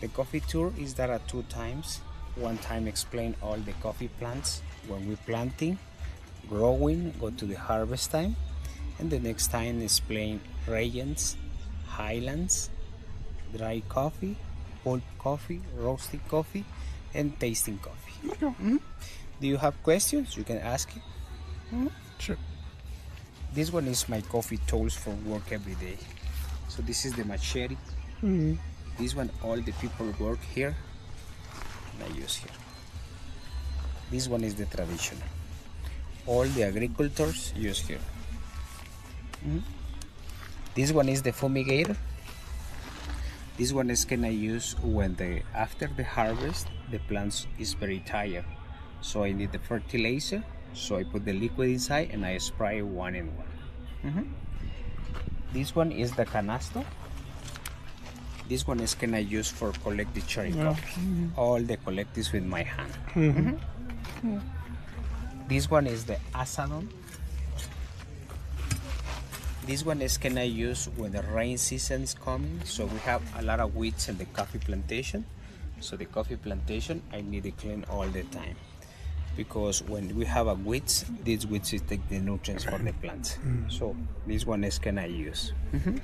The coffee tour is there are 2 times. One time explain all the coffee plants when we're planting, growing, go to the harvest time, and the next time explain regions, highlands, dry coffee, pulp coffee, roasted coffee, and tasting coffee. Mm-hmm. Do you have questions? You can ask it. Mm-hmm. Sure. This one is my coffee tools for work every day. So this is the machete. Mm-hmm. This one all the people work here and I use here. This one is the traditional. All the agricultors use here. Mm-hmm. This one is the fumigator. This one is can I use when after the harvest the plant is very tired. So I need the fertilizer. So I put the liquid inside and I spray one in one. Mm-hmm. This one is the canasto. This one is can I use for collect the cherry coffee. Mm-hmm. All the collect is with my hand. Mm-hmm. Mm-hmm. This one is the asadon. This one is can I use when the rain season is coming. So we have a lot of weeds in the coffee plantation. So the coffee plantation I need to clean all the time. Because when we have a weeds, these weeds take the nutrients for the plants. Mm-hmm. So this one is can I use. Mm-hmm.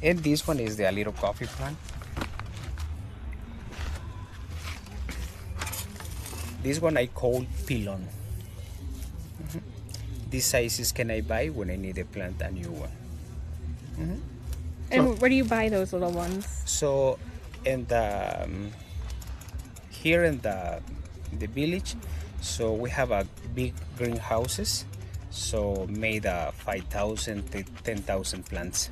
And this one is the little coffee plant. This one I call pilon. Mm-hmm. These sizes can I buy when I need to plant a new one. Mm-hmm. And where do you buy those little ones? So in the here in the village, so we have a big greenhouses, so made 5,000 to 10,000 plants.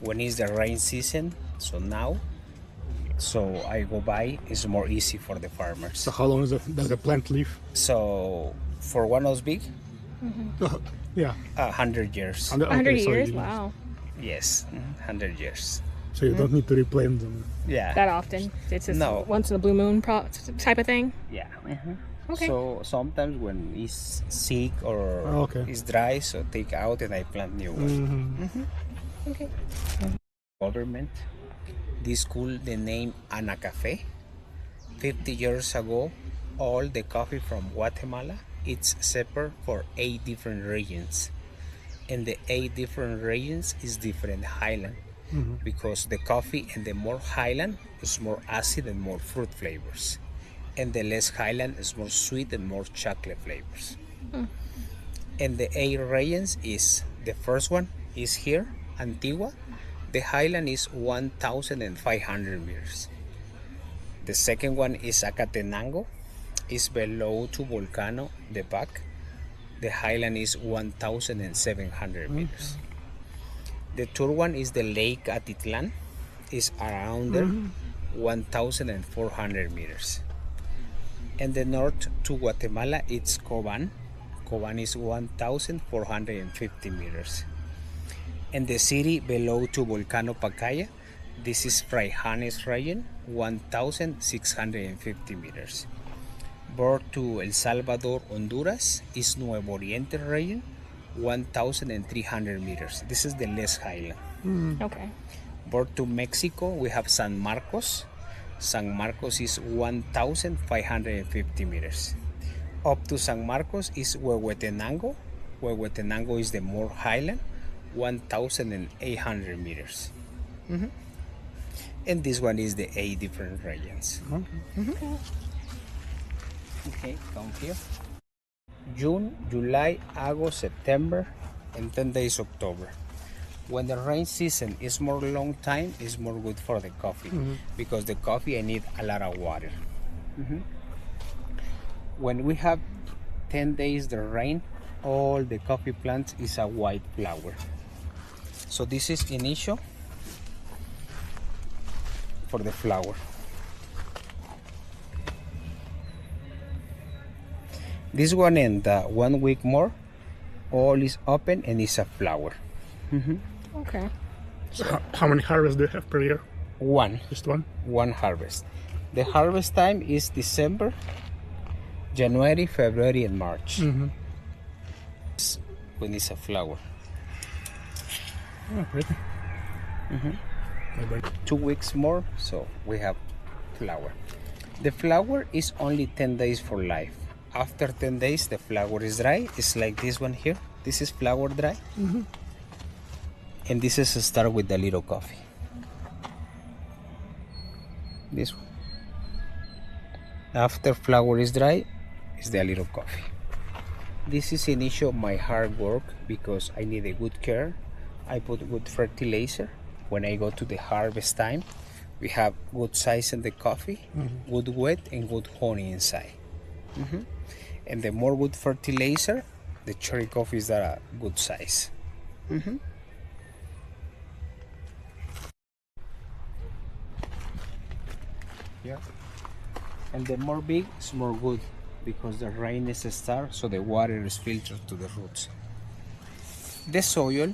When is the rain season, so now, so I go buy, it's more easy for the farmers. So how long does the plant live? So for one of those big, yeah, 100 years. 100 years? Wow. Yes, 100 years. So you don't need to replant them. Yeah. That often? It's just No. once in a blue moon type of thing? Yeah. Mm-hmm. Okay. So sometimes when it's sick or it's dry, so take out and I plant new one. Mm-hmm. Mm-hmm. Okay. Government, this school the name Ana Cafe. 50 years ago, all the coffee from Guatemala, it's separate for 8 different regions. And the 8 different regions is different highland. Mm-hmm. Because the coffee in the more highland is more acid and more fruit flavors. And the less highland is more sweet and more chocolate flavors. Mm. And the 8 regions is, the first one is here, Antigua. The highland is 1,500 meters. The second one is Acatenango, is below to Volcano, the back. The highland is 1,700 meters. The third one is the Lake Atitlan, is around there, 1,400 meters. And the north to Guatemala, it's Coban. Coban is 1,450 meters. And the city below to Volcano Pacaya, this is Fraijanes region, 1,650 meters. Border to El Salvador, Honduras, is Nuevo Oriente region, 1,300 meters. This is the less highland. Okay. Border to Mexico, we have San Marcos. San Marcos is 1,550 meters. Up to San Marcos is Huehuetenango. Huehuetenango is the more highland, 1,800 meters. Mm-hmm. And this one is the 8 different regions. Mm-hmm. Okay, come here. June, July, August, September, and 10 days October. When the rain season is more long time, is more good for the coffee. Because the coffee I need a lot of water. When we have 10 days the rain, all the coffee plants is a white flower. So this is initial for the flower. This one and 1 week more, all is open and is a flower. Okay. So how many harvests do you have per year? One. Just one? One harvest. The harvest time is December, January, February, and March. When it's a flower. Oh, great. 2 weeks more, so we have flower. The flower is only 10 days for life. After 10 days, the flower is dry. It's like this one here. This is flower dry. And this is a start with the little coffee. This one. After flower is dry, is the little coffee. This is initial my hard work because I need a good care. I put good fertilizer. When I go to the harvest time, we have good size in the coffee, good wet and good honey inside. And the more good fertilizer, the cherry coffees that are good size. Yeah. And the more big, it's more good because the rain is a star, so the water is filtered to the roots. The soil,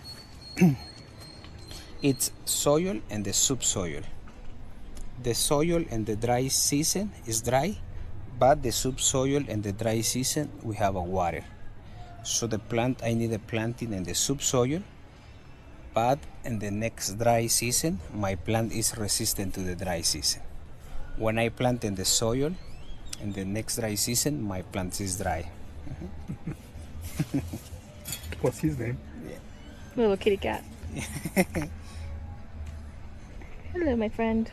it's soil and the subsoil. The soil in the dry season is dry, but the subsoil in the dry season we have a water. So the plant, I need a planting in the subsoil, but in the next dry season, my plant is resistant to the dry season. When I plant in the soil, in the next dry season, my plant is dry. What's his name? Little kitty cat. Hello, my friend.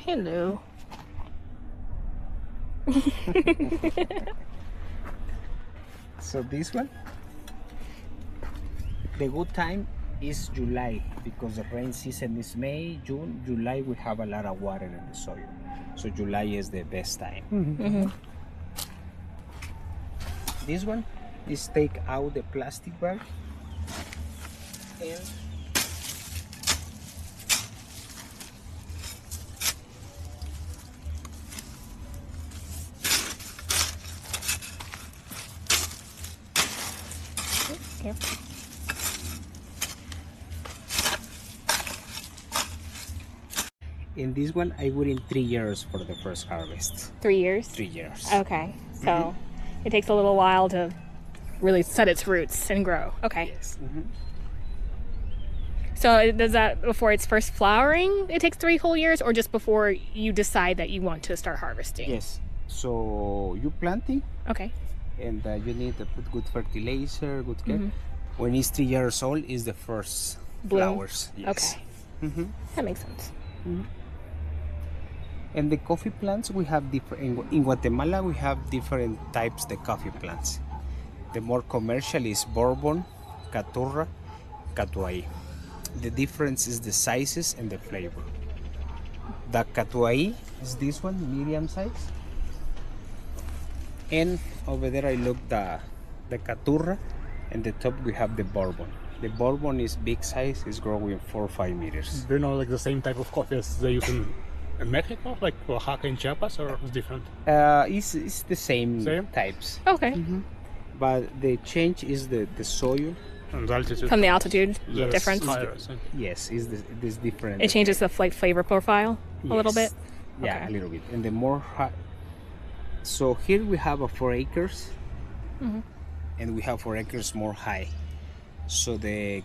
Hello. So this one, the good time is July because the rain season is May, June. July we have a lot of water in the soil, so July is the best time. This one is take out the plastic bag and Careful. in this one I put in 3 years for the first harvest. 3 years? 3 years. Okay. So it takes a little while to really set its roots and grow. Okay. Yes. So does that before it's first flowering, it takes 3 whole years, or just before you decide that you want to start harvesting? Yes. So you planting Okay. and you need to put good fertilizer, good care. When it's 3 years old, is the first Bloom. flowers. Yes. Okay. That makes sense. And the coffee plants we have different. In Guatemala, we have different types the coffee plants. The more commercial is Bourbon, Caturra, Catuai. The difference is the sizes and the flavor. The Catuai is this one, medium size. And over there I look the Caturra, and the top we have the Bourbon. The Bourbon is big size, is growing 4 or 5 meters. Do you know like the same type of coffee as they use in Mexico, like Oaxaca and Chiapas, or it's different? It's the same types, Okay. but the change is the soil. And the altitude. From the altitude Yes. difference, Higher, so- Yes, is this different. it changes the flavor profile a little bit. Yes. Yeah, Okay. a little bit. And the more hot. So here we have a 4 acres, and we have 4 acres more high. So the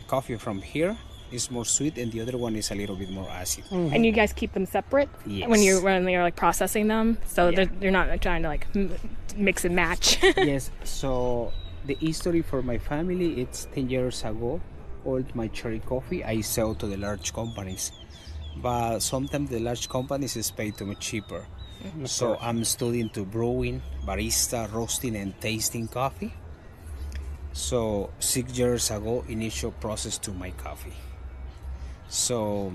coffee from here is more sweet, and the other one is a little bit more acid. And you guys keep them separate Yes. when you're like processing them, so Yeah. you're not like, trying to like mix and match. Yes. So the history for my family, it's 10 years ago. All my cherry coffee I sell to the large companies, but sometimes the large companies is paid too much cheaper. So I'm studying to brewing, barista, roasting, and tasting coffee. So 6 years ago, initial process to my coffee. So,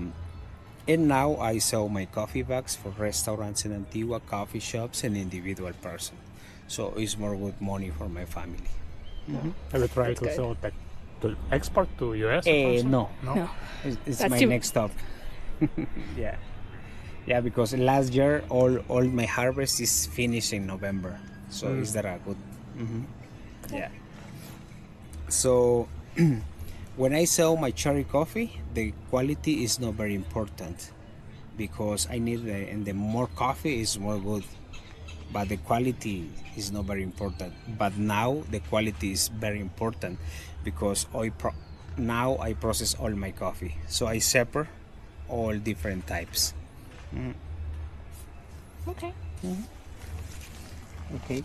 and now I sell my coffee bags for restaurants in Antigua, coffee shops, and individual person. So it's more good money for my family. Have you tried That's also like, to export to US? or something? No, No. it's That's my too- next stop. Yeah, yeah, because last year all my harvest is finished in November, so is that a good? Yeah. So when I sell my cherry coffee, the quality is not very important because I need and the more coffee is more good, but the quality is not very important. But now the quality is very important because now I process all my coffee, so I separate all different types. Okay. Okay,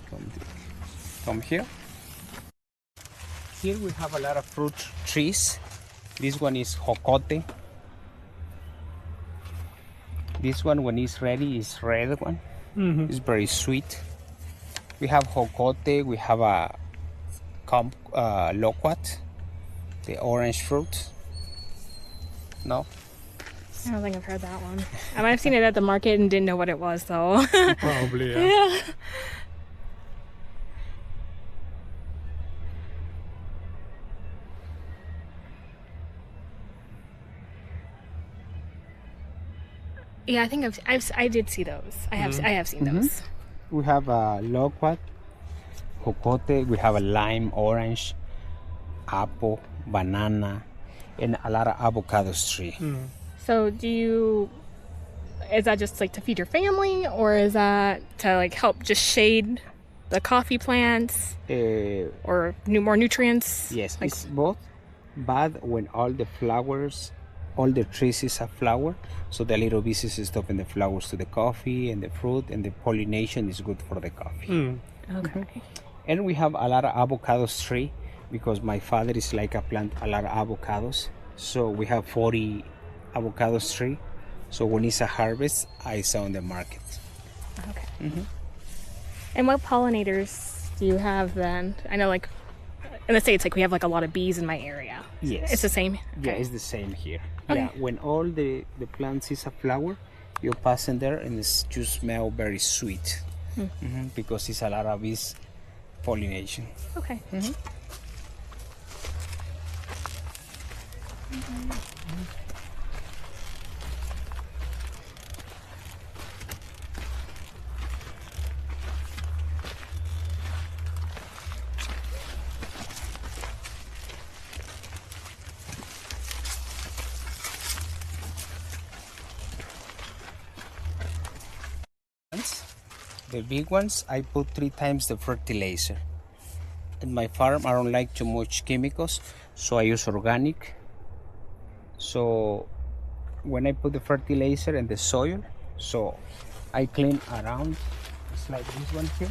come here. Here we have a lot of fruit trees. This one is jocote. This one, when it's ready, is red one. It's very sweet. We have jocote. We have a loquat, the orange fruit. No. I don't think I've heard that one. I might have seen it at the market and didn't know what it was, though. Probably, yeah. Yeah. Yeah, I think I did see those. I have seen those. We have a loquat, jocote. We have a lime, orange, apple, banana, and a lot of avocados tree. So is that just like to feed your family, or is that to like help just shade the coffee plants or more nutrients? Yes, Like, it's both. But when all the flowers, all the trees is a flower, so the little bees is stopping the flowers to the coffee and the fruit, and the pollination is good for the coffee. okay. And we have a lot of avocados tree because my father is like a plant a lot of avocados. So we have 40 avocados tree. So when it's a harvest, I sell on the market. Okay. And what pollinators do you have then? I know, like in the States, like we have like a lot of bees in my area. Yes. It's the same. Yeah, Okay. it's the same here. Okay. Yeah, when all the plants is a flower, you pass in there and you smell very sweet because it's a lot of bees pollination. Okay. The big ones, I put 3 times the fertilizer. In my farm, I don't like too much chemicals, so I use organic. So when I put the fertilizer in the soil, so I clean around. It's like this one here.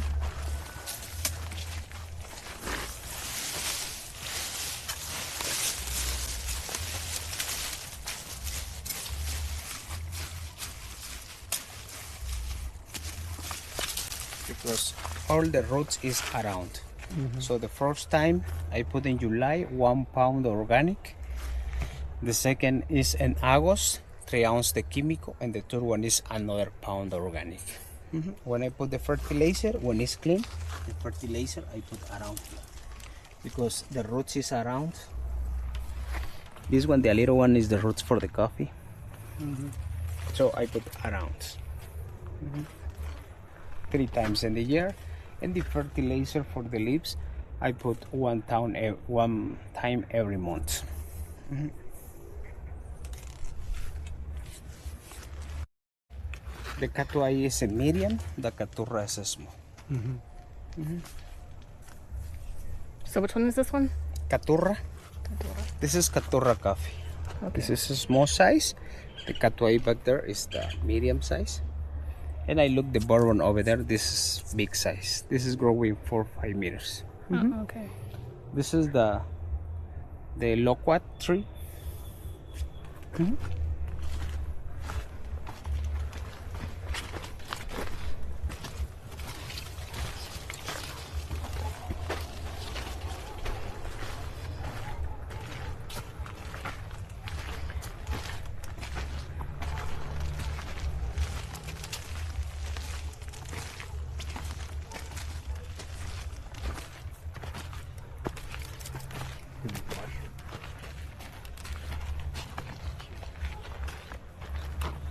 Because all the roots is around. So the first time I put in July 1 pound organic. The second is in August 3 ounces the chemical, and the third one is another pound organic. When I put the fertilizer, when it's clean, the fertilizer I put around here because the roots is around. This one, the little one, is the roots for the coffee. So I put around 3 times in the year, and the fertilizer for the leaves I put one time every month. The catuai is a medium, the caturra is a small. So which one is this one? Caturra. This is caturra coffee. This is a small size. The catuai back there is the medium size. And I look the bourbon over there. This is big size. This is growing 4 or 5 meters. Oh, okay. This is the loquat tree.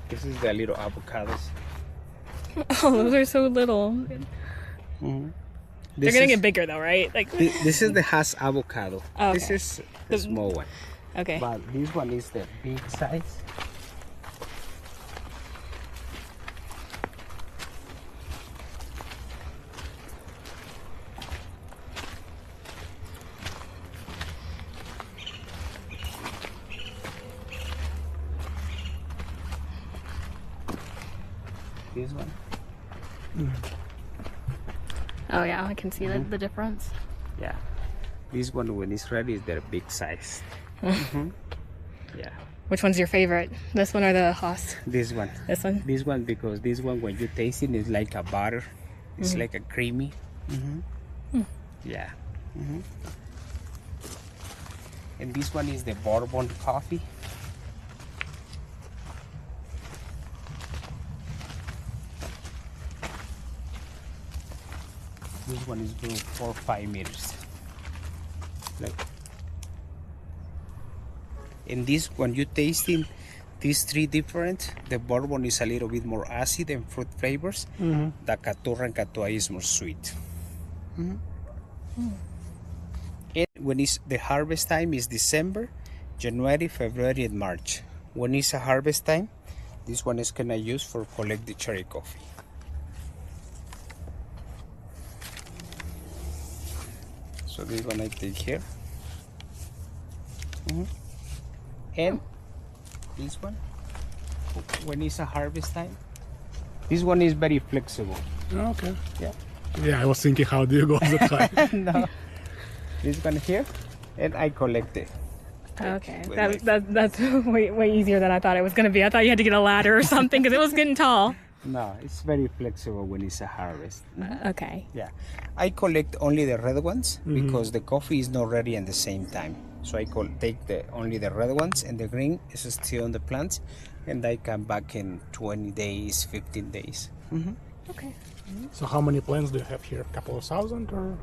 This is the little avocados. Oh, those are so little. They're gonna get bigger though, right? Like. This is the Hass avocado. Okay. This is the small one. Okay. But this one is the big size. this one. Oh yeah, I can see the difference. Yeah, this one when it's ready is the big size. Yeah, Which one's your favorite? This one or the Haas? this one. This one? This one because this one when you taste it is like a butter. It's like a creamy. Yeah. And this one is the bourbon coffee. This one is good for 5 meters. Like, and this when you tasting these three different, the bourbon is a little bit more acid and fruit flavors. The caturra and catuai is more sweet. And when it's the harvest time is December, January, February, and March. When it's a harvest time, this one is gonna use for collect the cherry coffee. So this one I take here. And this one, when it's a harvest time, this one is very flexible. Okay. Yeah. Yeah, I was thinking, how do you go the time? No. This one here, and I collect it. Okay, With that's way easier than I thought it was gonna be. I thought you had to get a ladder or something because it was getting tall. No, it's very flexible when it's a harvest. Okay. Yeah, I collect only the red ones because the coffee is not ready at the same time. So I take only the red ones, and the green is still on the plants, and I come back in 20 days, 15 days. Okay. So how many plants do you have here? A couple of thousand or?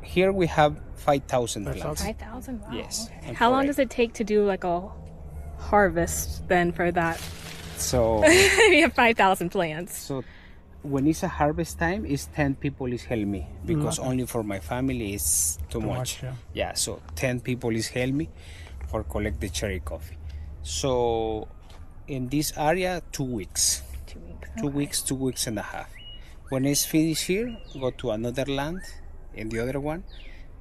Here we have 5,000 5,000? plants. 5,000. Wow. Yes. Okay. and How long for does it take to do like a harvest then for that? So You have 5,000 plants. So when it's a harvest time, it's 10 people is help me because only for my family is too much. Yeah, so 10 people is help me for collect the cherry coffee. So in this area, 2 weeks. 2 weeks. 2 weeks, 2 weeks and a half. When it's finished here, go to another land and the other one.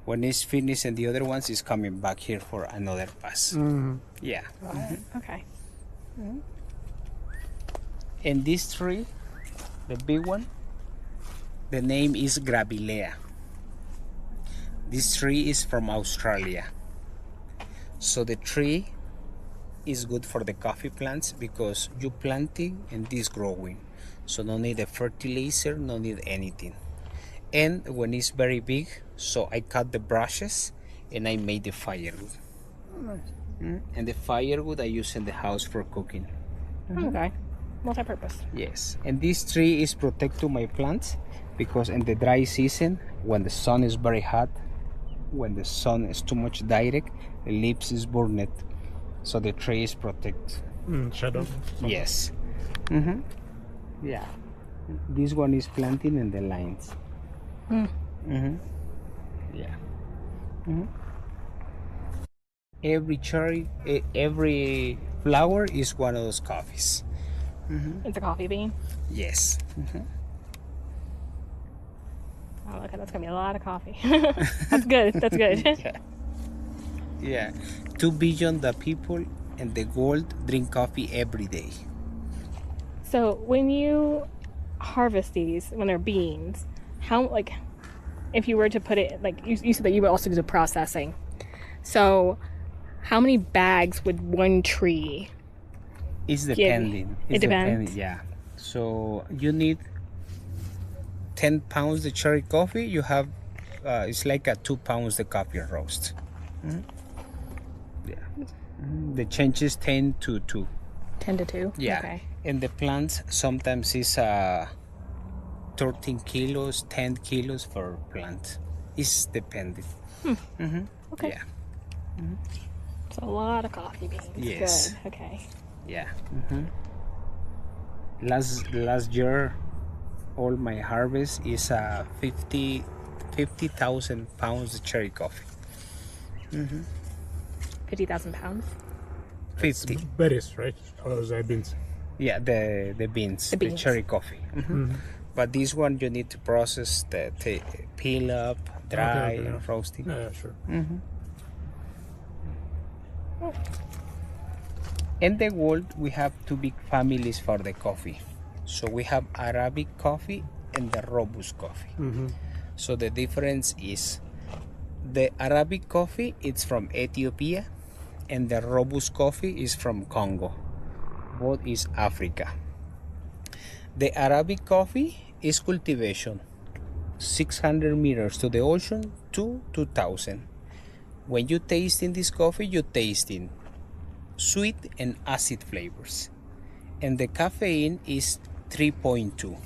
When it's finished and the other ones is coming back here for another pass. Yeah. Okay. And this tree, the big one, the name is Gravilea. This tree is from Australia. So the tree is good for the coffee plants because you planting and this growing. So no need a fertilizer, no need anything. And when it's very big, so I cut the branches and I made the firewood. And the firewood I use in the house for cooking. Okay. Multi-purpose. Yes, and this tree is protect to my plants because in the dry season, when the sun is very hot, when the sun is too much direct, the leaves is burned, so the tree is protect. Shadow. Yes. Yeah. This one is planting in the lines. Yeah. Every cherry, every flower is one of those coffees. It's a coffee bean. Yes. Oh, okay, that's gonna be a lot of coffee. That's good. That's good. Yeah. 2 billion the people in the world drink coffee every day. So when you harvest these, when they're beans, how if you were to put it you said that you would also do the processing. So how many bags would one tree? It's depending. It depends. Yeah. So you need 10 pounds the cherry coffee. You have it's like 2 pounds the coffee roast. Yeah. The change is 10 to 2. 10 to 2. Yeah. Okay. And the plants sometimes is 13 kilos, 10 kilos for plant. It's depending. Okay. Yeah. So a lot of coffee beans. Yes. Good. Okay. Yeah. Last year, all my harvest is 50,000 pounds of cherry coffee. 50,000 pounds. 50. Berries, right? Or the beans? Yeah, the beans, The the beans. cherry coffee. But this one you need to process the peel up, dry, Okay. and roasting. Yeah, sure. In the world, we have 2 big families for the coffee. So we have Arabic coffee and the Robust coffee. So the difference is the Arabic coffee is from Ethiopia and the Robust coffee is from Congo. Both is Africa. The Arabic coffee is cultivation, 600 meters to the ocean to 2000. When you taste in this coffee, you taste in sweet and acid flavors. And the caffeine is 3.2.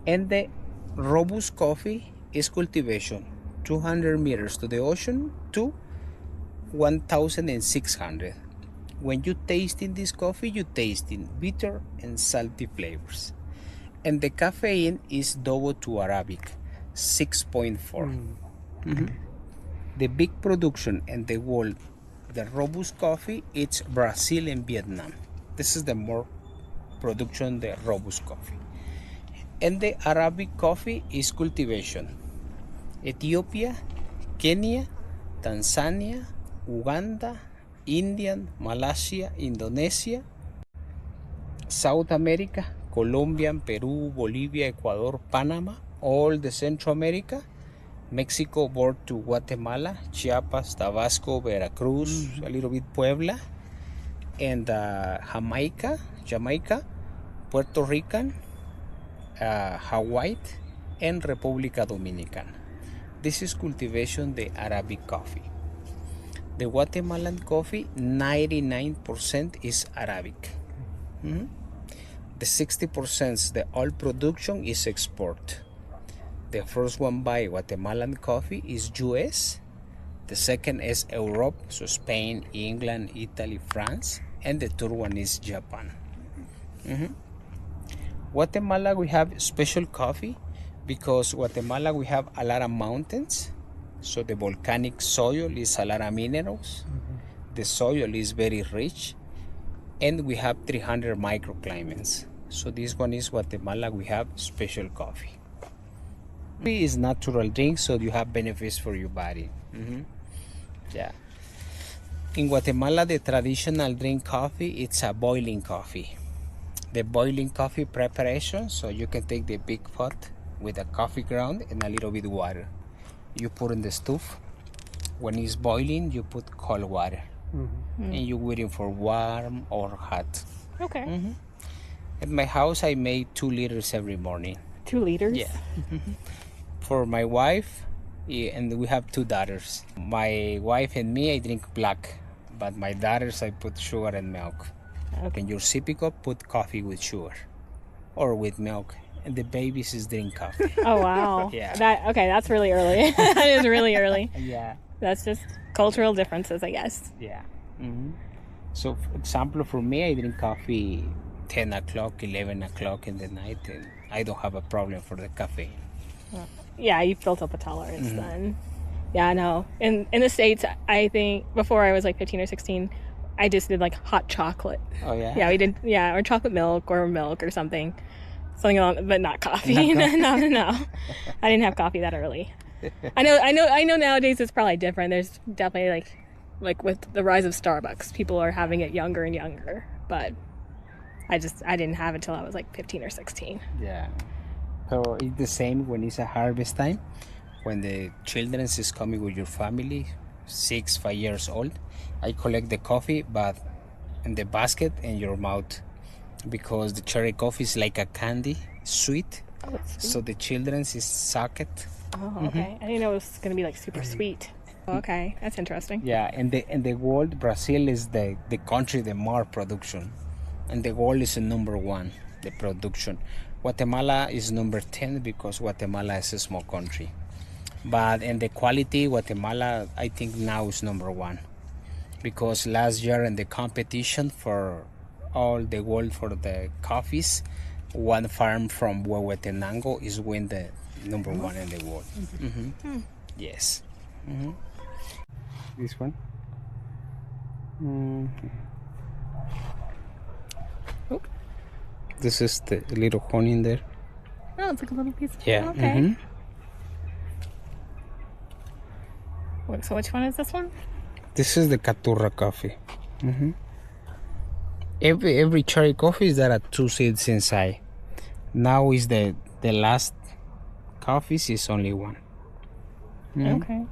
And the Robust coffee is cultivation, 200 meters to the ocean to 1600. When you taste in this coffee, you taste in bitter and salty flavors. And the caffeine is double to Arabic, 6.4. The big production in the world, the Robust coffee, it's Brazil and Vietnam. This is the more production, the Robust coffee. And the Arabic coffee is cultivation, Ethiopia, Kenya, Tanzania, Uganda, India, Malaysia, Indonesia, South America, Colombia, Peru, Bolivia, Ecuador, Panama, all the Central America, Mexico border to Guatemala, Chiapas, Tabasco, Veracruz, a little bit Puebla, and Jamaica, Puerto Rican, Hawaii, and República Dominicana. This is cultivation, the Arabic coffee. The Guatemalan coffee, 99% is Arabic. The 60%, the oil production is export. The first one by Guatemalan coffee is US. The second is Europe, so Spain, England, Italy, France. And the third one is Japan. Guatemala, we have special coffee because Guatemala, we have a lot of mountains. So the volcanic soil is a lot of minerals. The soil is very rich. And we have 300 microclimates. So this one is Guatemala, we have special coffee. Coffee is natural drink, so you have benefits for your body. Yeah. In Guatemala, the traditional drink coffee, it's a boiling coffee. The boiling coffee preparation, so you can take the big pot with a coffee ground and a little bit water. You put in the stove. When it's boiling, you put cold water. And you're waiting for warm or hot. Okay. At my house, I make 2 liters every morning. 2 liters? Yeah. For my wife, and we have 2 daughters. My wife and me, I drink black. But my daughters, I put sugar and milk. Okay. And your sippy cup, put coffee with sugar. Or with milk. And the babies is drink coffee. Oh, wow. Yeah. That's really early. That is really early. Yeah. That's just cultural differences, I guess. Yeah. So, for example, for me, I drink coffee 10 o'clock, 11 o'clock in the night, and I don't have a problem for the caffeine. Yeah, you've built up a tolerance then. Yeah, no. In the States, I think before I was like 15 or 16, I just did like hot chocolate. Oh, yeah? Yeah, we did. Yeah, or chocolate milk or something. Something along, but not coffee. No. I didn't have coffee that early. I know nowadays it's probably different. There's definitely like with the rise of Starbucks, people are having it younger and younger, but I didn't have it till I was like 15 or 16. Yeah. So it's the same when it's a harvest time, when the children is coming with your family, 6-5 years old. I collect the coffee, but in the basket in your mouth, because the cherry coffee is like a candy, sweet. Oh, it's sweet. So the children's is suck it. Oh, okay. I didn't know it was gonna be like super sweet. Okay, that's interesting. Yeah, and the world, Brazil is the country the more production, and the world is the number 1, the production. Guatemala is number 10 because Guatemala is a small country, but in the quality, Guatemala I think now is number 1, because last year in the competition for all the world for the coffees, one farm from Huehuetenango is win the number 1 in the world. Yes. This one. Oh. This is the little honey in there. Oh, it's like a little piece. Yeah. Okay. So which one is this one? This is the Caturra coffee. Every cherry coffee is there are 2 seeds inside. Now is the last coffees is only one. Okay.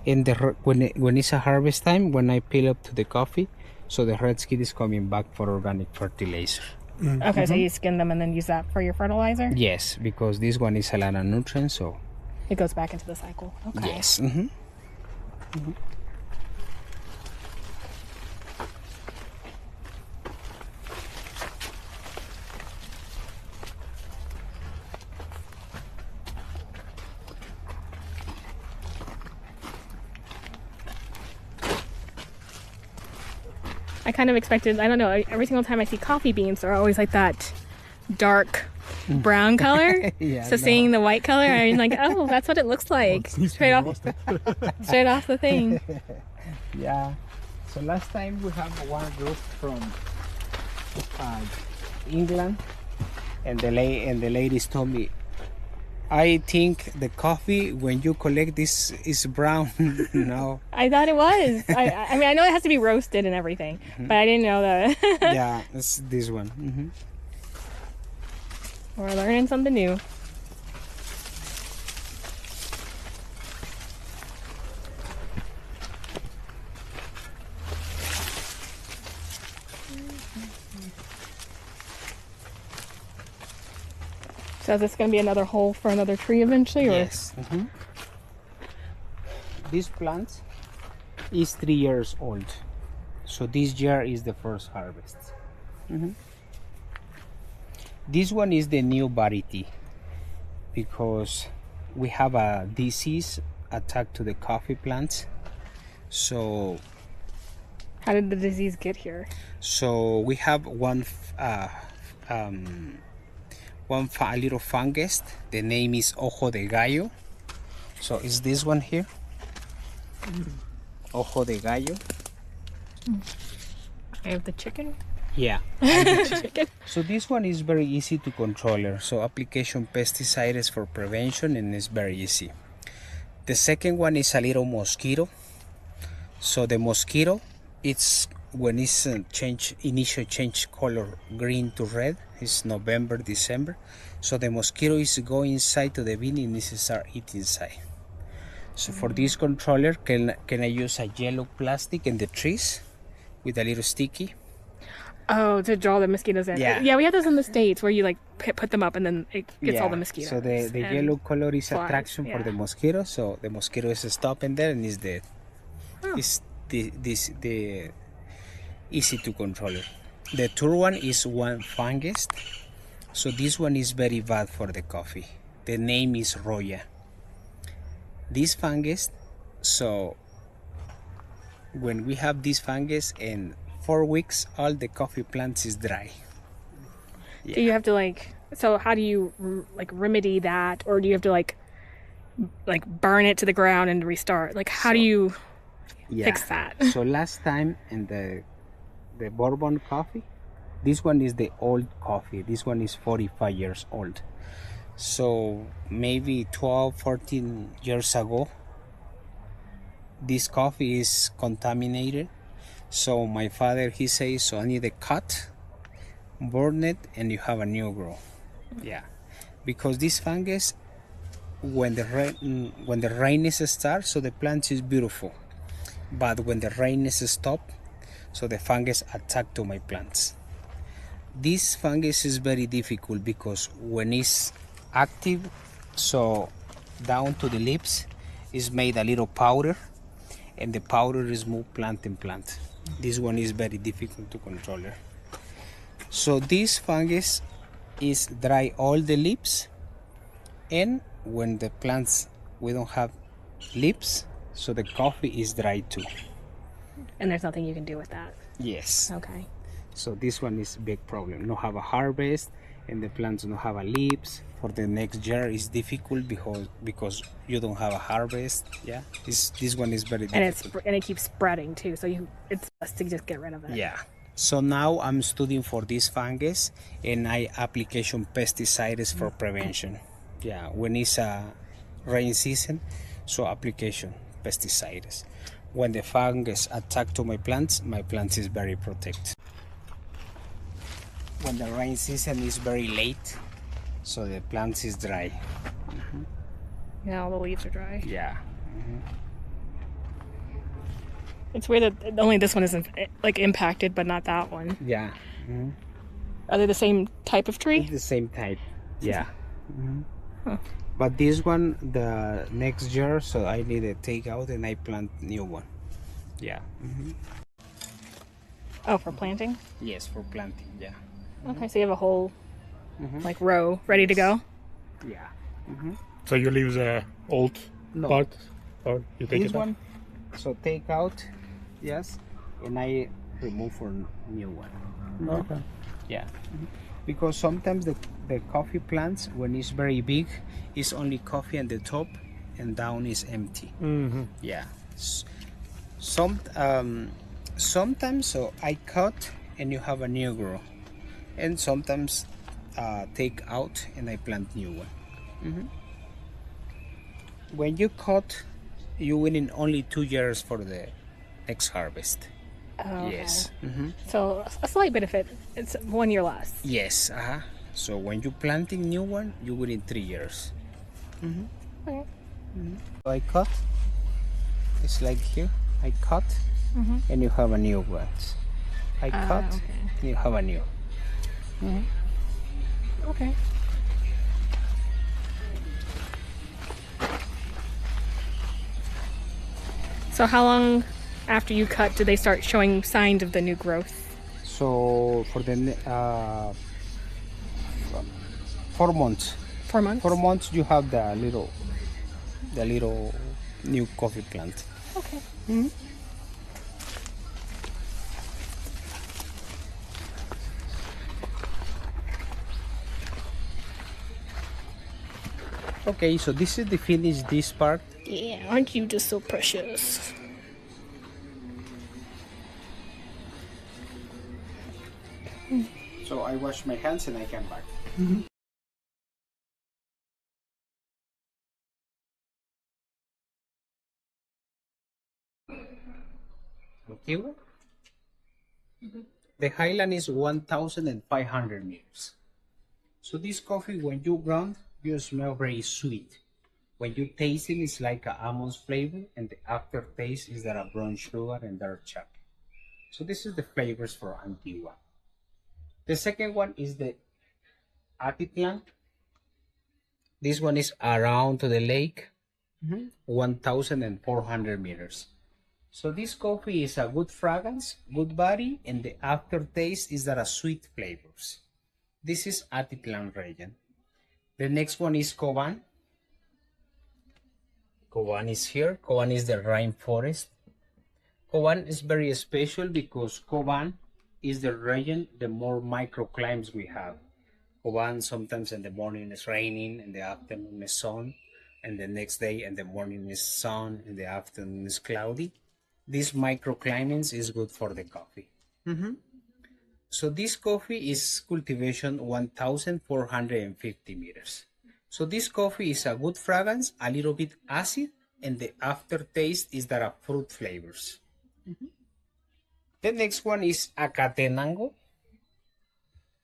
And when it's a harvest time, when I peel up to the coffee, so the red skin is coming back for organic fertilizer. Okay, so you skin them and then use that for your fertilizer? Yes, because this one is a lot of nutrients, so It goes back into the cycle. Okay. yes. I kind of expected, I don't know, every single time I see coffee beans, they're always like that dark brown color. Yeah, So seeing the white color, I'm like, oh, that's what it looks like. Straight off the thing. Yeah. So last time we have one group from England, and the ladies told me, I think the coffee when you collect this is brown. No. I thought it was. I mean, I know it has to be roasted and everything, but I didn't know that. Yeah, it's this one. We're learning something new. So is this going to be another hole for another tree eventually? Or? Yes. This plant is 3 years old, so this year is the first harvest. This one is the new variety because we have a disease attack to the coffee plants. So How did the disease get here? we have a little fungus. The name is ojo de gallo. So is this one here? Ojo de gallo. I have the chicken. Yeah. Chicken. So this one is very easy to control. So application pesticides for prevention, and it's very easy. The second one is a little mosquito. So the mosquito, it's when it's initial change color green to red. It's November, December. So the mosquito is going inside to the bean and it start eating inside. So for this controller, can I use a yellow plastic in the trees with a little sticky? Oh, to draw the mosquitoes in. Yeah. We have those in the States where you like put them up and then it gets all the mosquitoes. So the and yellow color is flies, attraction for yeah. the mosquito. So the mosquito is stopping there and is dead. Oh. It's the easy to control it. The third one is one fungus. So this one is very bad for the coffee. The name is Roya. This fungus, so when we have this fungus in 4 weeks, all the coffee plants is dry. Do you have to so how do you remedy that, or do you have to like burn it to the ground and restart? Like how do you fix that? So last time in the bourbon coffee, this one is the old coffee. This one is 45 years old. So maybe 12-14 years ago, this coffee is contaminated. So my father, he says, so I need to cut, burn it, and you have a new grow. Yeah, because this fungus, when the rains start, so the plant is beautiful, but when the rains stop, so the fungus attack to my plants. This fungus is very difficult because when it's active, so down to the leaves is made a little powder, and the powder is moved plant and plant. This one is very difficult to control. So this fungus is dry all the leaves, and when the plants we don't have leaves, so the coffee is dry too. And there's nothing you can do with that. Yes. Okay. So this one is big problem. No have a harvest, and the plants don't have a leaves. For the next year is difficult because you don't have a harvest. Yeah, this one is very difficult. And it keeps spreading too. So it's best to just get rid of it. Yeah. So now I'm studying for this fungus, and I application pesticides for prevention. Yeah, when it's a rain season, so application pesticides. when the fungus attack to my plants is very protected. When the rain season is very late, so the plants is dry. Yeah, all the leaves are dry. Yeah. It's weird that only this one isn't like impacted, but not that one. Yeah. Are they the same type of tree? It's the same type. Yeah. But this one, the next year, so I need to take out and I plant new one. Yeah. Oh, for planting? Yes, for planting. Yeah. Okay, so you have a whole like row ready to go? Yeah. So you leave the old No. part, or you take This it off? one, so take out, yes, and I remove for new one. Okay. Yeah. Because sometimes the coffee plants, when it's very big, it's only coffee at the top and down is empty. Yeah. Sometimes so I cut and you have a new grow, and sometimes take out and I plant new one. When you cut, you win in only 2 years for the next harvest. Oh, okay. Yes. So a slight benefit. It's 1 year less. Yes. So when you planting new one, you win in 3 years. Okay. So I cut. It's like here. I cut, and you have a new one. I cut, okay. and you have a new. Okay. So how long after you cut do they start showing signs of the new growth? So for the 4 months. 4 months? 4 months you have the little new coffee plant. Okay. Okay, so this is the finish this part. Yeah, aren't you just so precious? So I wash my hands and I come back. Okay. The highland is 1,500 meters. So this coffee, when you ground, you smell very sweet. When you taste it, it's like an almond flavor, and the aftertaste is that a brown sugar and dark chocolate. So this is the flavors for Antigua. The second one is the Atitlan. This one is around to the lake, 1,400 meters. So this coffee is a good fragrance, good body, and the aftertaste is that a sweet flavors. This is Atitlan region. The next one is Coban. Coban is here. Coban is the rainforest. Coban is very special because Coban is the region the more microclimates we have. Coban sometimes in the morning is raining, in the afternoon is sun, and the next day in the morning is sun, in the afternoon is cloudy. This microclimates is good for the coffee. So this coffee is cultivation 1,450 meters. So this coffee is a good fragrance, a little bit acid, and the aftertaste is that of fruit flavors. The next one is Acatenango.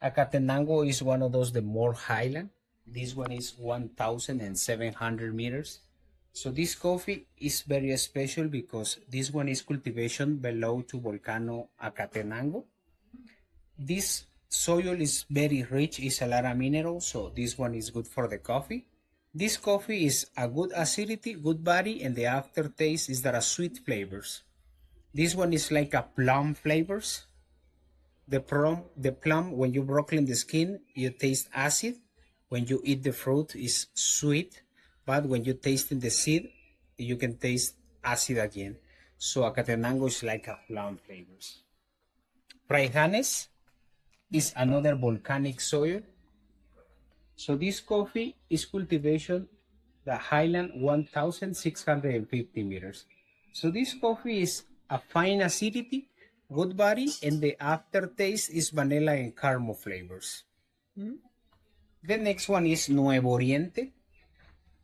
Acatenango is one of those the more highland. This one is 1,700 meters. So this coffee is very special because this one is cultivation below to Volcano Acatenango. This soil is very rich, is a lot of minerals, so this one is good for the coffee. This coffee is a good acidity, good body, and the aftertaste is that a sweet flavors. This one is like a plum flavors. The plum, when you broken the skin, you taste acid. When you eat the fruit, is sweet, but when you taste in the seed, you can taste acid again. So Acatenango is like a plum flavors. Fraijanes is another volcanic soil. So this coffee is cultivation the highland 1,650 meters. So this coffee is a fine acidity, good body, and the aftertaste is vanilla and caramel flavors. The next one is Nuevo Oriente.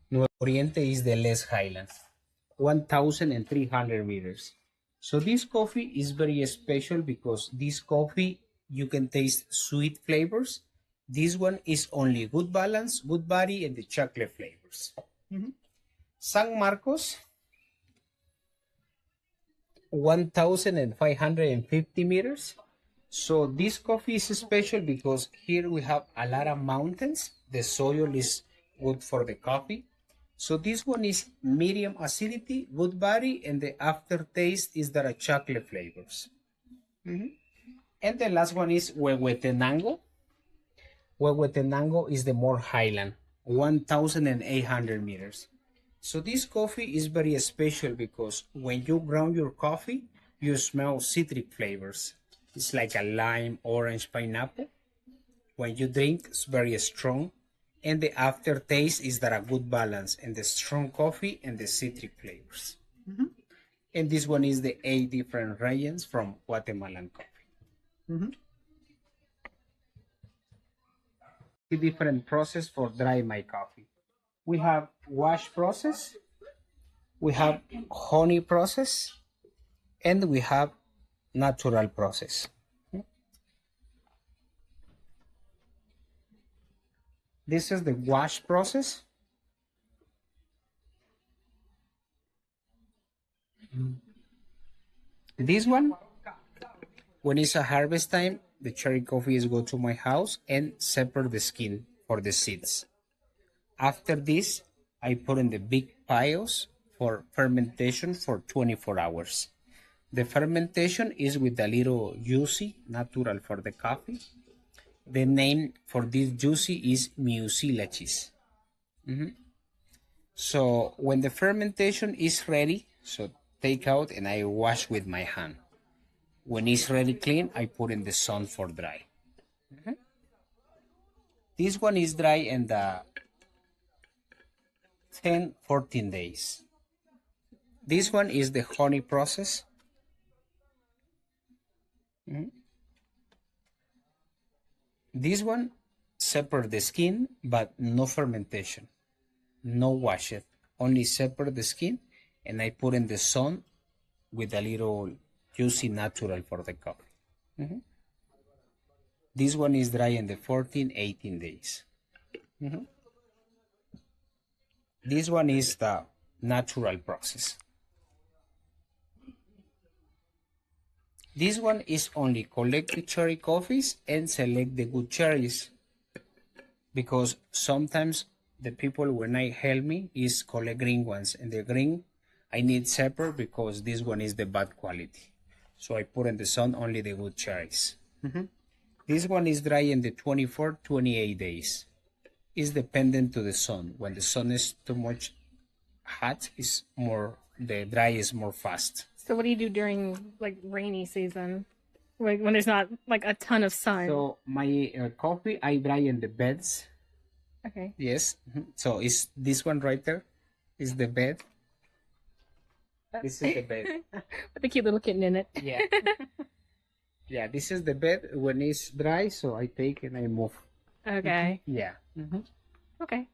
Nuevo Oriente is the less highland. 1,300 meters. So this coffee is very special because this coffee you can taste sweet flavors. This one is only good balance, good body, and the chocolate flavors. San Marcos, 1,550 meters. So this coffee is special because here we have a lot of mountains. The soil is good for the coffee. So this one is medium acidity, good body, and the aftertaste is that chocolate flavors. And the last one is Huehuetenango. Huehuetenango is the more highland, 1,800 meters. So this coffee is very special because when you ground your coffee, you smell citric flavors. It's like a lime, orange, pineapple. When you drink, it's very strong. And the aftertaste is that a good balance and the strong coffee and the citric flavors. And this one is the 8 different regions from Guatemalan coffee. The different process for dry my coffee. We have wash process, we have honey process, and we have natural process. This is the wash process. This one, when it's a harvest time, the cherry coffee is go to my house and separate the skin for the seeds. After this, I put in the big piles for fermentation for 24 hours. The fermentation is with a little juicy, natural for the coffee. The name for this juicy is mucilagis. So when the fermentation is ready, so take out and I wash with my hand. When it's ready clean, I put in the sun for dry. This one is dry in the 10-14 days. This one is the honey process. This one separate the skin but no fermentation, no wash it, only separate the skin and I put in the sun with a little juicy natural for the coffee. This one is dry in the 14-18 days. This one is the natural process. This one is only collect the cherry coffees and select the good cherries, because sometimes the people when I help me is collect green ones, and the green I need separate because this one is the bad quality. So I put in the sun only the good cherries. This one is dry in the 24-28 days. It's dependent to the sun. When the sun is too much hot, is more the dry is more fast. So what do you do during like rainy season, like when there's not like a ton of sun? So my coffee I dry in the beds. Okay. Yes. So is this one right there? Is the bed? This is the bed. With the cute little kitten in it. Yeah. Yeah, this is the bed. When it's dry, so I take and I move. Okay. Yeah. Okay.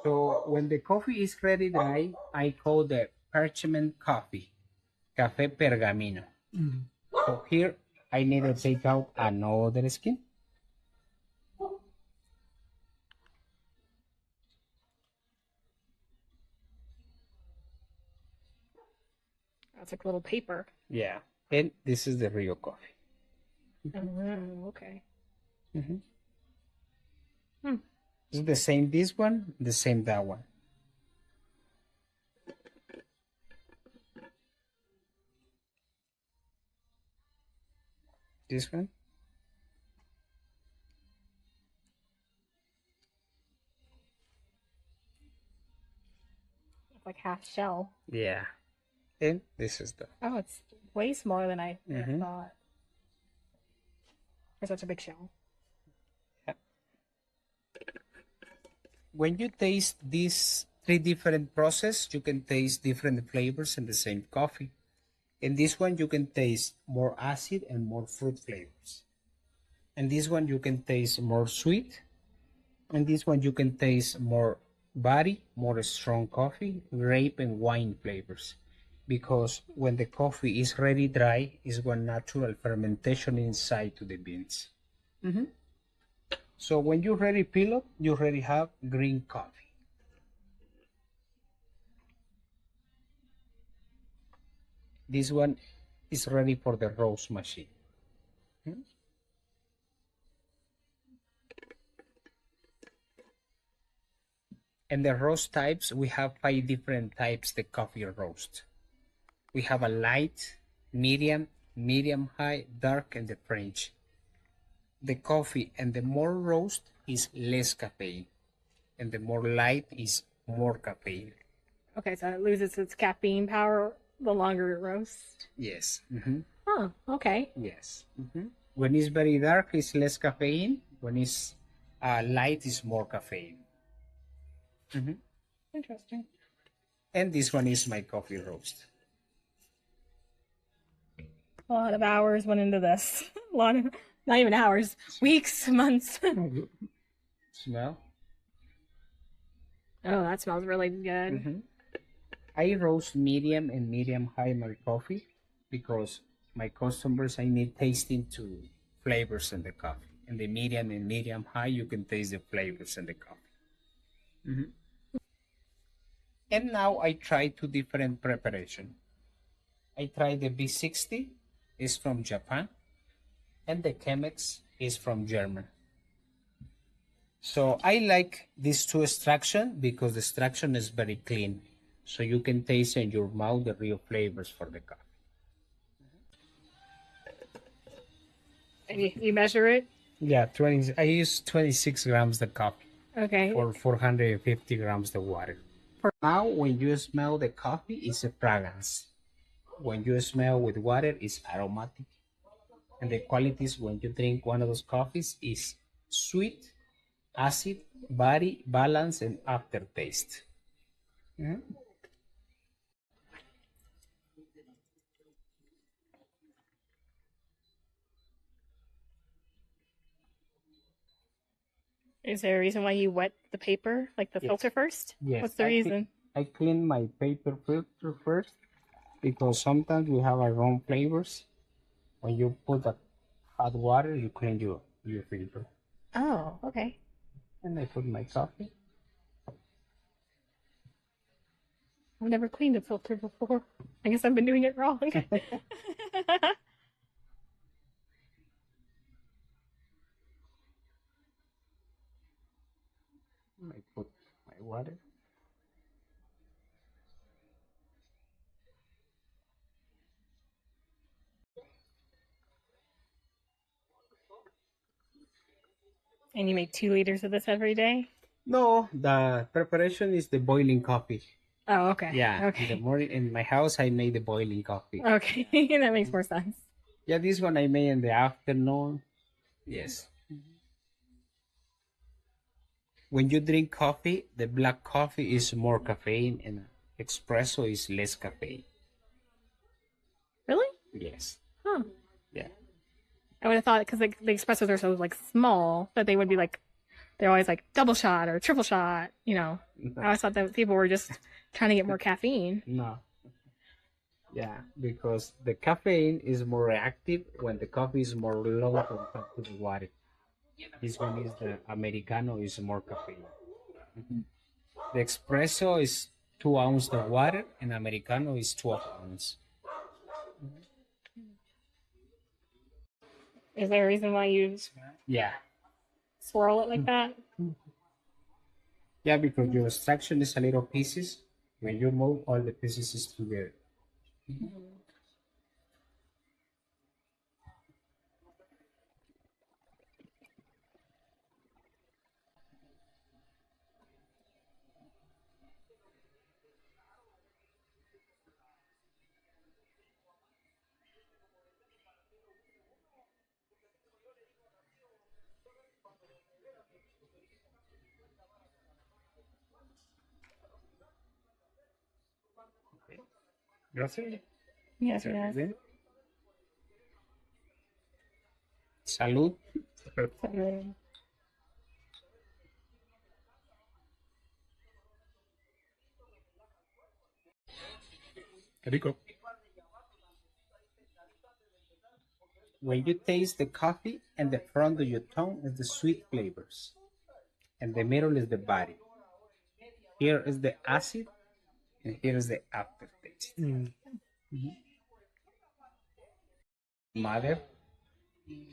So when the coffee is ready dry, I call the parchment coffee, café pergamino. So here I need to take out another skin. That's like little paper. Yeah. And this is the real coffee. Okay. It's the same this one, the same that one. This one. It's like half shell. Yeah. And this is the. Oh, it's way smaller than I thought. For such a big shell. When you taste these 3 different processes, you can taste different flavors in the same coffee. In this one, you can taste more acid and more fruit flavors. And this one, you can taste more sweet. And this one, you can taste more Body, more strong coffee, grape and wine flavors. Because when the coffee is ready dry, is when natural fermentation inside to the beans. So when you ready peel up, you already have green coffee. This one is ready for the roast machine. And the roast types, we have 5 different types the coffee roast. We have a light, medium, medium high, dark, and the French. The coffee and the more roast is less caffeine, and the more light is more caffeine. Okay, so it loses its caffeine power the longer it roasts. Yes. Oh, okay. Yes. When it's very dark, it's less caffeine. When it's light, it's more caffeine. Interesting. And this one is my coffee roast. A lot of hours went into this. A lot of, not even hours, weeks, months. Smell? Oh, that smells really good. I roast medium and medium high my coffee because my customers, I need tasting to flavors in the coffee. In the medium and medium high, you can taste the flavors in the coffee. And now I try 2 different preparation. I try the B60 is from Japan, and the Chemex is from German. So I like these 2 extraction because the extraction is very clean. So you can taste in your mouth the real flavors for the coffee. And you measure it? Yeah, 20. I use 26 grams the coffee Okay. for 450 grams the water. Now, when you smell the coffee, it's a fragrance. When you smell with water, it's aromatic. And the qualities when you drink one of those coffees is sweet, acid, body, balance, and aftertaste. Is there a reason why you wet the paper, like the Yes. filter first? Yes. What's the reason? I clean my paper filter first because sometimes we have our own flavors. When you put the hot water, you clean your filter. Oh, okay. And I put my coffee. I've never cleaned a filter before. I guess I've been doing it wrong. I put my water. And you make 2 liters of this every day? No, the preparation is the boiling coffee. Oh, okay. Yeah, Okay. in the morning in my house I made the boiling coffee. Okay, that makes more sense. Yeah, this one I made in the afternoon. Yes. When you drink coffee, the black coffee is more caffeine and espresso is less caffeine. Really? Yes. Huh. Yeah. I would have thought because the espressos are so like small that they would be like they're always like double shot or triple shot. You know, I always thought that people were just trying to get more caffeine. No. Yeah, because the caffeine is more reactive when the coffee is more low compared to the water. This one is the Americano is more caffeine. The espresso is 2 ounces of water and Americano is 12 ounces. Is there a reason why you Yeah. swirl it like that? Yeah, because your extraction is a little pieces. When you move all the pieces is together. Gracias. Yes, yes. Salud. So, Rico. When you taste the coffee, and the front of your tongue is the sweet flavors, and the middle is the body. Here is the acid, and here is the aftertaste. Mother,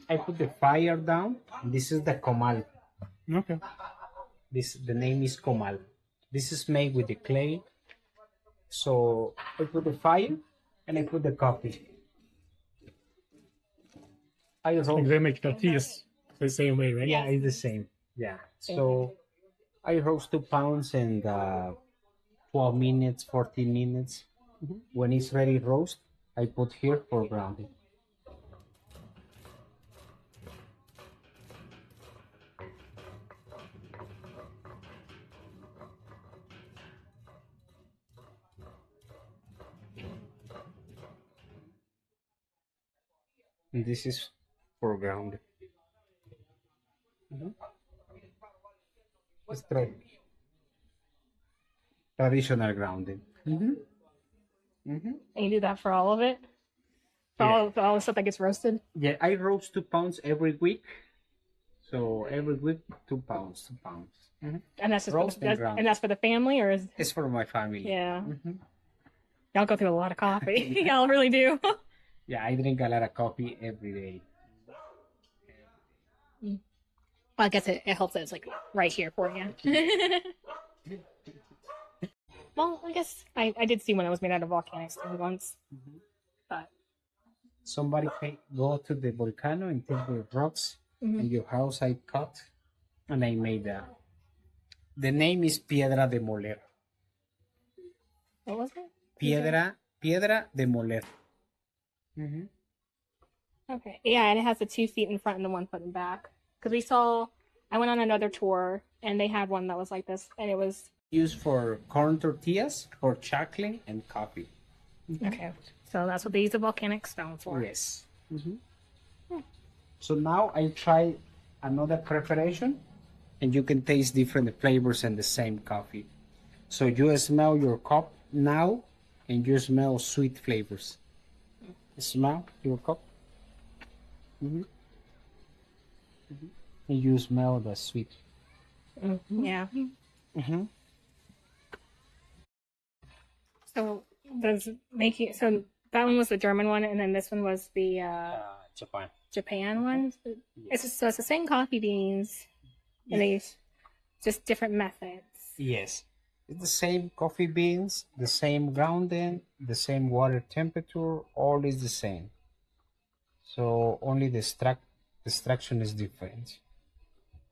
I put the fire down. This is the comal. Okay. The name is comal. This is made with the clay. So I put the fire and I put the coffee. I Like roast. they make tortillas the same way, right? Yeah, it's the same. Yeah. So I roast 2 pounds in 12 minutes, 14 minutes. When it's ready roast, I put here for grounding. And this is for grounding. It's traditional grounding. And you do that for all of it? For all the stuff that gets roasted? Yeah, I roast 2 pounds every week. So every week, 2 pounds, 2 pounds. And that's just Roast and ground. and that's for the family, or is It's for my family. yeah? Y'all go through a lot of coffee. Y'all really do. Yeah, I drink a lot of coffee every day. Well, I guess it helps that it's like right here for you. Well, I guess I did see one that was made out of volcanic stone once, but Somebody go to the volcano and take the rocks and your house I cut and I made that. The name is Piedra de Moler. what was it? Piedra de Moler. Okay, yeah, and it has the 2 feet in front and the 1 foot in back. Because I went on another tour and they had one that was like this, and it was Used for corn tortillas, for chocolate and coffee. okay. So that's what they use the volcanic stone for. Yes. So now I try another preparation, and you can taste different flavors in the same coffee. So you smell your cup now, and you smell sweet flavors. Smell your cup. And you smell the sweet. Yeah. So so that one was the German one, and then this one was the Japan. Japan one. So it's the same coffee beans, and they use just different methods. Yes. It's the same coffee beans, the same grounding, the same water temperature, all is the same. So only the extraction is different.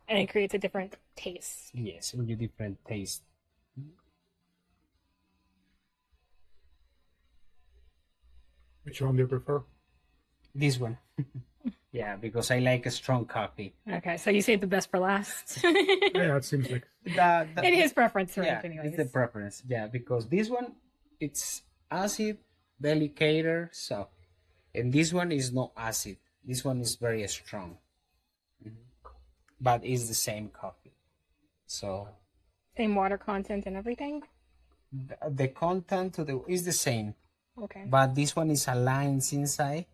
And it creates a different taste. Yes, only different taste. Which one do you prefer? This one. Yeah, because I like a strong coffee. Okay, so you saved the best for last. Yeah, it seems like. In his preference, right? Yeah, Anyways. it's the preference. Yeah, because this one, it's acid, delicate, soft. And this one is not acid. This one is very strong. But it's the same coffee. So Same water content and everything. the content is the same. Okay. But this one is aligned inside.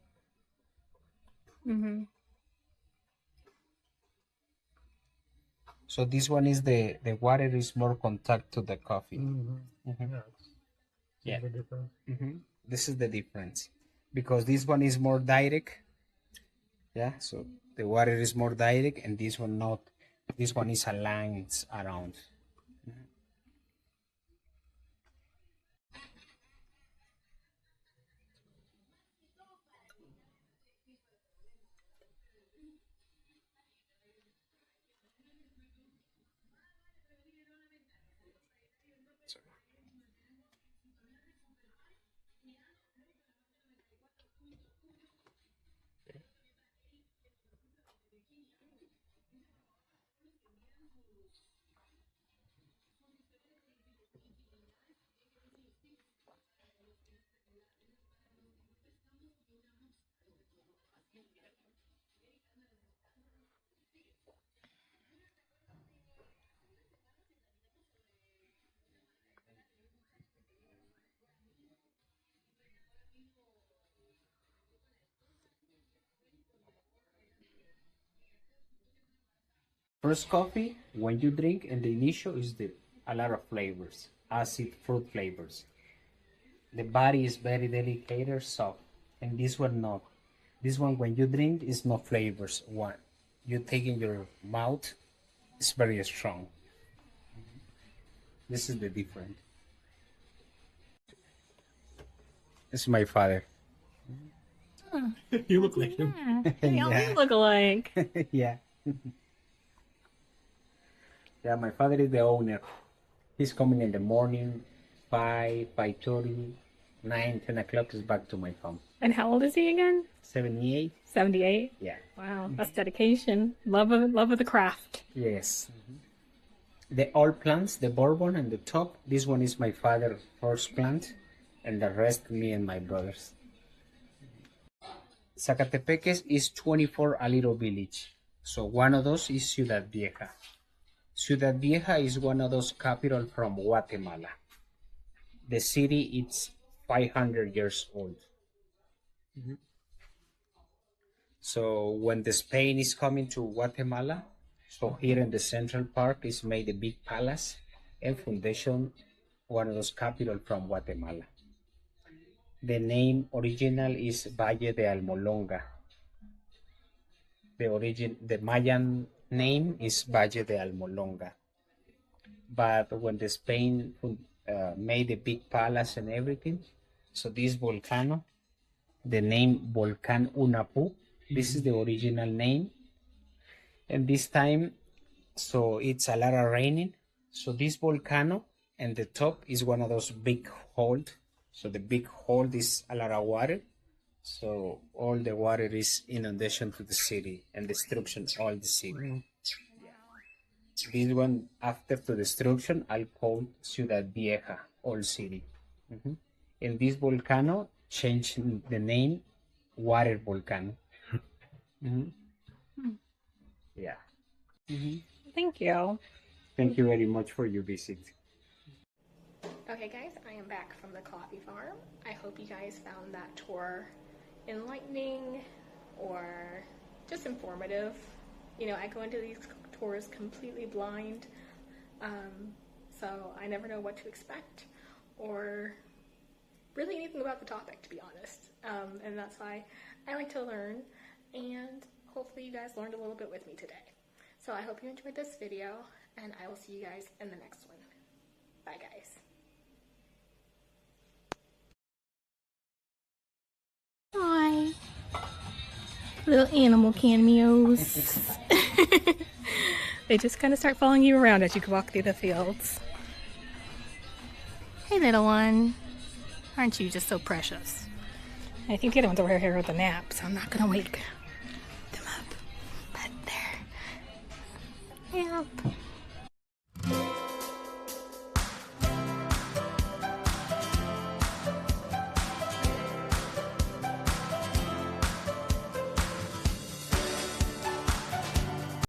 So this one is the water is more contact to the coffee. Yeah. This is the difference, because this one is more direct. Yeah, so the water is more direct, and this one not. This one is aligned around. First coffee, when you drink, and the initial is a lot of flavors, acid fruit flavors. The body is very delicate, soft, and this one not. This one, when you drink, is no flavors. One, you take in your mouth, it's very strong. This is the difference. This is my father. You look like him. They all look alike. Yeah. Yeah, my father is the owner. He's coming in the morning, 5:30, 9, 10 o'clock is back to my farm. And how old is he again? 78? 78. Yeah. Wow, that's dedication. Love of the craft. Yes. The old plants, the bourbon and the top, this one is my father's first plant, and the rest me and my brothers. Zacatepeques is 24 a little village. So one of those is Ciudad Vieja. Ciudad Vieja is one of those capital from Guatemala. The city is 500 years old. So when the Spain is coming to Guatemala, so here in the Central Park is made a big palace and foundation, one of those capital from Guatemala. The name original is Valle de Almolonga. The Mayan name is Valle de Almolonga. But when the Spain made a big palace and everything, so this volcano, the name Volcan Unapu, this is the original name. And this time, so it's a lot of raining. So this volcano and the top is one of those big holes. So the big hole is a lot of water. So all the water is inundation to the city and destruction all the city. This one after the destruction, I'll call Ciudad Vieja, old city. And this volcano changed the name Water Volcano. Yeah. Thank you. Thank you very much for your visit. Okay guys, I am back from the coffee farm. I hope you guys found that tour enlightening or just informative. You know, I go into these tours completely blind, so I never know what to expect or really anything about the topic, to be honest. And that's why I like to learn, and hopefully you guys learned a little bit with me today. So I hope you enjoyed this video, and I will see you guys in the next one. Bye guys. Hi. Little animal cameos. They just kind of start following you around as you walk through the fields. Hey little one. Aren't you just so precious? I think the other one's over here with a nap, so I'm not gonna wake them up. But they're... Yep.